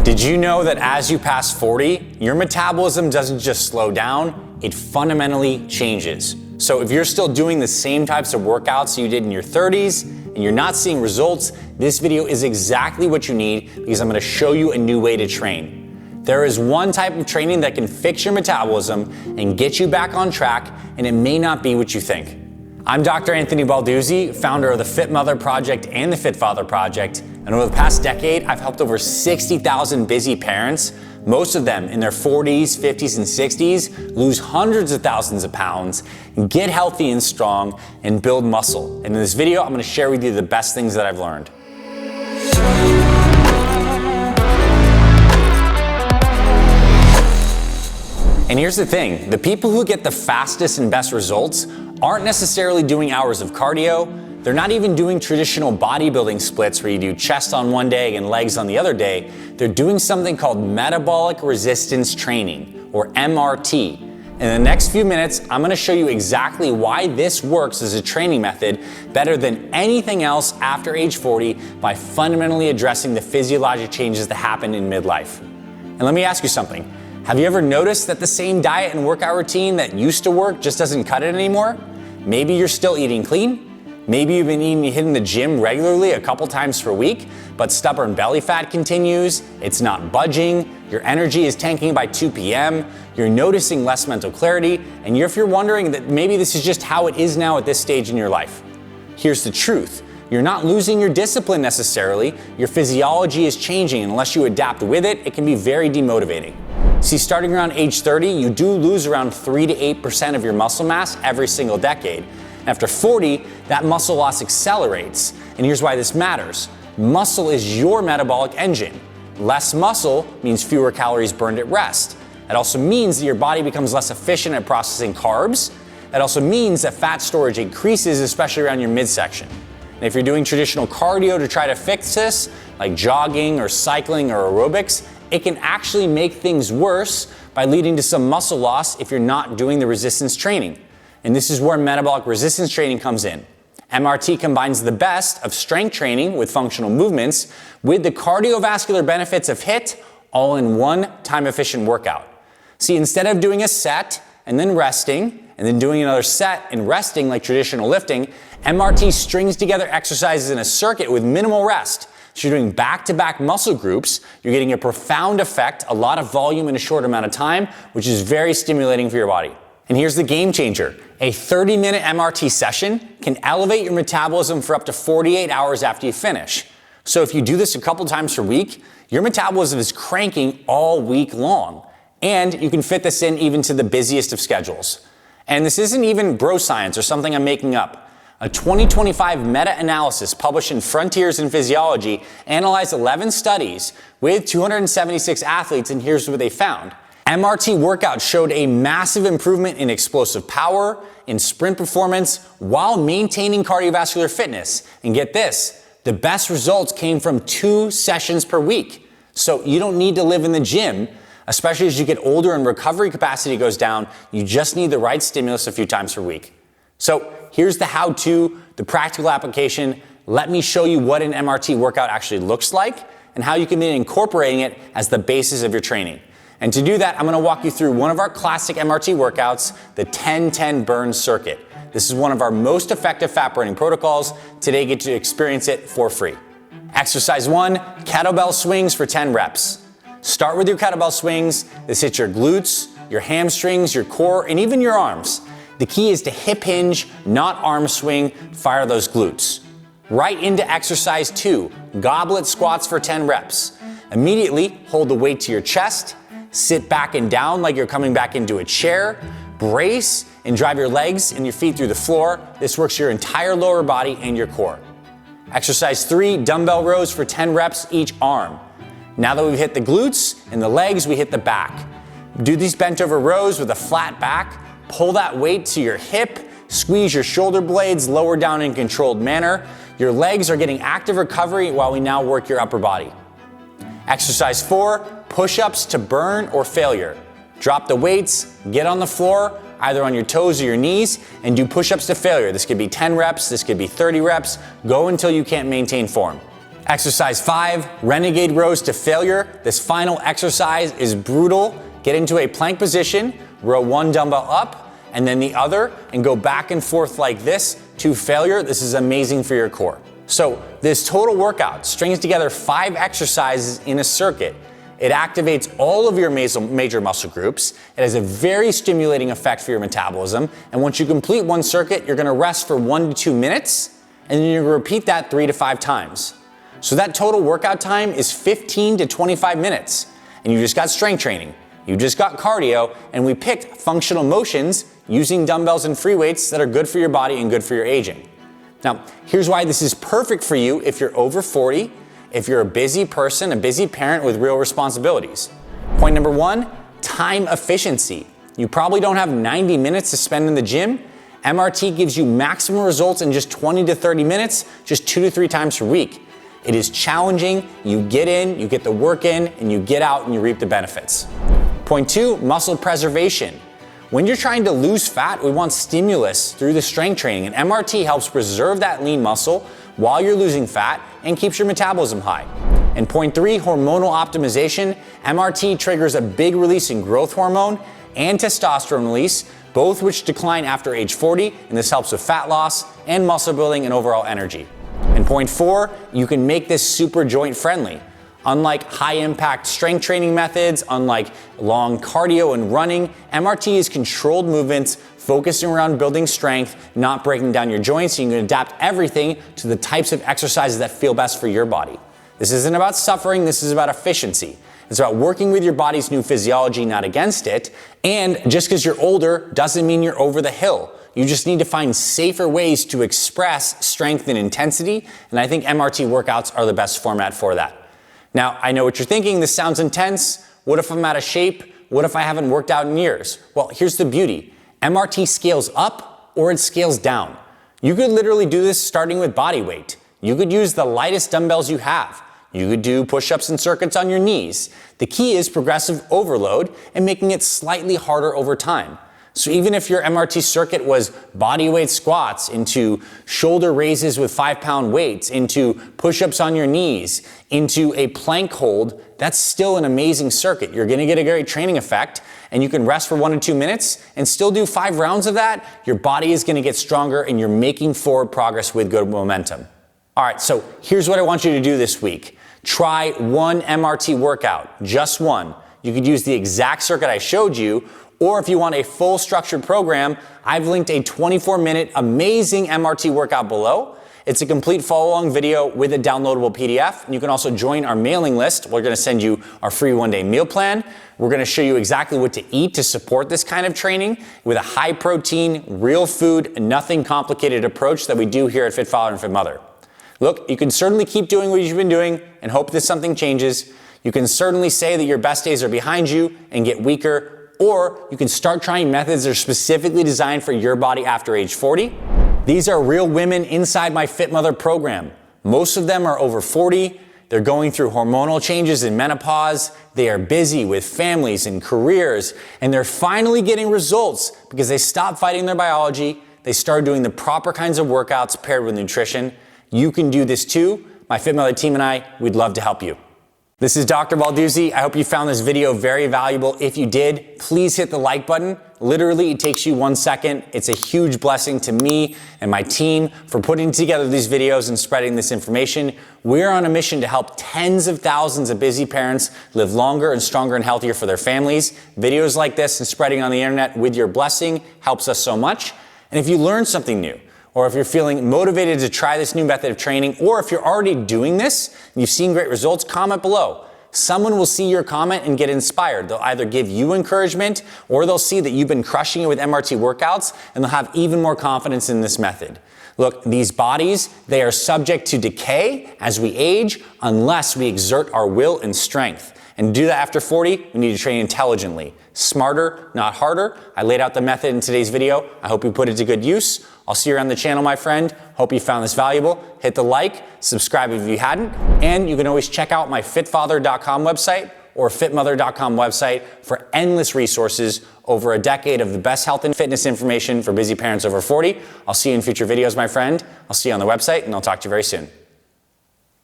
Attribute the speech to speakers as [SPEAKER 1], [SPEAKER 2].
[SPEAKER 1] Did you know that as you pass 40, your metabolism doesn't just slow down, it fundamentally changes. So if you're still doing the same types of workouts you did in your 30s and you're not seeing results, this video is exactly what you need because I'm going to show you a new way to train. There is one type of training that can fix your metabolism and get you back on track, and it may not be what you think. I'm Dr. Anthony Balduzzi, founder of the Fit Mother Project and the Fit Father Project, and over the past decade, I've helped over 60,000 busy parents, most of them in their 40s, 50s, and 60s, lose hundreds of thousands of pounds, get healthy and strong, and build muscle. And in this video, I'm going to share with you the best things that I've learned. And here's the thing, the people who get the fastest and best results aren't necessarily doing hours of cardio. They're not even doing traditional bodybuilding splits where you do chest on one day and legs on the other day. They're doing something called Metabolic Resistance Training, or MRT. In the next few minutes, I'm going to show you exactly why this works as a training method better than anything else after age 40 by fundamentally addressing the physiologic changes that happen in midlife. And let me ask you something. Have you ever noticed that the same diet and workout routine that used to work just doesn't cut it anymore? Maybe you're still eating clean. Maybe you've been hitting the gym regularly a couple times per week, but stubborn belly fat continues, it's not budging, your energy is tanking by 2 p.m., you're noticing less mental clarity, and if you're wondering that maybe this is just how it is now at this stage in your life. Here's the truth. You're not losing your discipline necessarily, your physiology is changing, and unless you adapt with it, it can be very demotivating. See, starting around age 30, you do lose around 3 to 8% of your muscle mass every single decade. After 40, that muscle loss accelerates, and here's why this matters. Muscle is your metabolic engine. Less muscle means fewer calories burned at rest. It also means that your body becomes less efficient at processing carbs. It also means that fat storage increases, especially around your midsection. And if you're doing traditional cardio to try to fix this, like jogging or cycling or aerobics, it can actually make things worse by leading to some muscle loss if you're not doing the resistance training. And this is where metabolic resistance training comes in. MRT combines the best of strength training with functional movements with the cardiovascular benefits of HIIT all in one time-efficient workout. See, instead of doing a set and then resting, and then doing another set and resting like traditional lifting, MRT strings together exercises in a circuit with minimal rest. So you're doing back-to-back muscle groups, you're getting a profound effect, a lot of volume in a short amount of time, which is very stimulating for your body. And here's the game changer. A 30-minute MRT session can elevate your metabolism for up to 48 hours after you finish. So if you do this a couple times per week, your metabolism is cranking all week long. And you can fit this in even to the busiest of schedules. And this isn't even bro science or something I'm making up. A 2025 meta-analysis published in Frontiers in Physiology analyzed 11 studies with 276 athletes, and here's what they found. MRT workouts showed a massive improvement in explosive power, in sprint performance, while maintaining cardiovascular fitness. And get this, the best results came from 2 sessions per week. So you don't need to live in the gym, especially as you get older and recovery capacity goes down. You just need the right stimulus a few times per week. So here's the how-to, the practical application. Let me show you what an MRT workout actually looks like and how you can be incorporating it as the basis of your training. And to do that, I'm going to walk you through one of our classic MRT workouts, the 10-10 burn circuit. This is one of our most effective fat burning protocols. Today, you get to experience it for free. Exercise 1, kettlebell swings for 10 reps. Start with your kettlebell swings. This hits your glutes, your hamstrings, your core, and even your arms. The key is to hip hinge, not arm swing. Fire those glutes. Right into exercise 2, goblet squats for 10 reps. Immediately hold the weight to your chest. Sit back and down like you're coming back into a chair. Brace and drive your legs and your feet through the floor. This works your entire lower body and your core. Exercise 3, dumbbell rows for 10 reps each arm. Now that we've hit the glutes and the legs, we hit the back. Do these bent over rows with a flat back. Pull that weight to your hip. Squeeze your shoulder blades lower down in a controlled manner. Your legs are getting active recovery while we now work your upper body. Exercise 4, push-ups to burn or failure. Drop the weights, get on the floor, either on your toes or your knees, and do push-ups to failure. This could be 10 reps, this could be 30 reps. Go until you can't maintain form. Exercise 5, renegade rows to failure. This final exercise is brutal. Get into a plank position, row one dumbbell up, and then the other, and go back and forth like this to failure. This is amazing for your core. So this total workout strings together 5 exercises in a circuit. It activates all of your major muscle groups. It has a very stimulating effect for your metabolism. And once you complete one circuit, you're gonna rest for 1 to 2 minutes, and then you're gonna repeat that 3 to 5 times. So that total workout time is 15 to 25 minutes. And you just got strength training, you just got cardio, and we picked functional motions using dumbbells and free weights that are good for your body and good for your aging. Now, here's why this is perfect for you if you're over 40, if you're a busy person, a busy parent with real responsibilities. Point number 1, time efficiency. You probably don't have 90 minutes to spend in the gym. MRT gives you maximum results in just 20 to 30 minutes, just 2 to 3 times per week. It is challenging. You get in, you get the work in, and you get out and you reap the benefits. Point 2, muscle preservation. When you're trying to lose fat, we want stimulus through the strength training, and MRT helps preserve that lean muscle while you're losing fat and keeps your metabolism high. And point 3, hormonal optimization. MRT triggers a big release in growth hormone and testosterone release, both which decline after age 40, and this helps with fat loss and muscle building and overall energy. And point 4, you can make this super joint friendly. Unlike high-impact strength training methods, unlike long cardio and running, MRT is controlled movements focusing around building strength, not breaking down your joints, so you can adapt everything to the types of exercises that feel best for your body. This isn't about suffering, this is about efficiency. It's about working with your body's new physiology, not against it. And just because you're older doesn't mean you're over the hill. You just need to find safer ways to express strength and intensity, and I think MRT workouts are the best format for that. Now, I know what you're thinking, this sounds intense. What if I'm out of shape? What if I haven't worked out in years? Well, here's the beauty. MRT scales up or it scales down. You could literally do this starting with body weight. You could use the lightest dumbbells you have. You could do push-ups and circuits on your knees. The key is progressive overload and making it slightly harder over time. So even if your MRT circuit was body weight squats into shoulder raises with 5-pound weights, into push-ups on your knees, into a plank hold, that's still an amazing circuit. You're gonna get a great training effect, and you can rest for 1 to 2 minutes and still do 5 rounds of that. Your body is gonna get stronger and you're making forward progress with good momentum. All right, so here's what I want you to do this week. Try one MRT workout, just one. You could use the exact circuit I showed you, or if you want a full structured program, I've linked a 24-minute amazing MRT workout below. It's a complete follow-along video with a downloadable PDF. And you can also join our mailing list. We're gonna send you our free 1-day meal plan. We're gonna show you exactly what to eat to support this kind of training with a high protein, real food, nothing complicated approach that we do here at Fit Father and Fit Mother. Look, you can certainly keep doing what you've been doing and hope that something changes. You can certainly say that your best days are behind you and get weaker, or you can start trying methods that are specifically designed for your body after age 40. These are real women inside my Fit Mother program. Most of them are over 40. They're going through hormonal changes in menopause. They are busy with families and careers, and they're finally getting results because they stopped fighting their biology. They started doing the proper kinds of workouts paired with nutrition. You can do this too. My Fit Mother team and I, we'd love to help you. This is Dr. Balduzzi. I hope you found this video very valuable. If you did, please hit the like button. Literally, it takes you 1 second. It's a huge blessing to me and my team for putting together these videos and spreading this information. We're on a mission to help tens of thousands of busy parents live longer and stronger and healthier for their families. Videos like this and spreading on the internet with your blessing helps us so much. And if you learned something new, or if you're feeling motivated to try this new method of training, or if you're already doing this and you've seen great results, comment below. Someone will see your comment and get inspired. They'll either give you encouragement or they'll see that you've been crushing it with MRT workouts and they'll have even more confidence in this method. Look, these bodies, they are subject to decay as we age unless we exert our will and strength. And to do that after 40, we need to train intelligently. Smarter, not harder. I laid out the method in today's video. I hope you put it to good use. I'll see you around the channel, my friend. Hope you found this valuable. Hit the like, subscribe if you hadn't, and you can always check out my fitfather.com website or fitmother.com website for endless resources over a decade of the best health and fitness information for busy parents over 40. I'll see you in future videos, my friend. I'll see you on the website, and I'll talk to you very soon.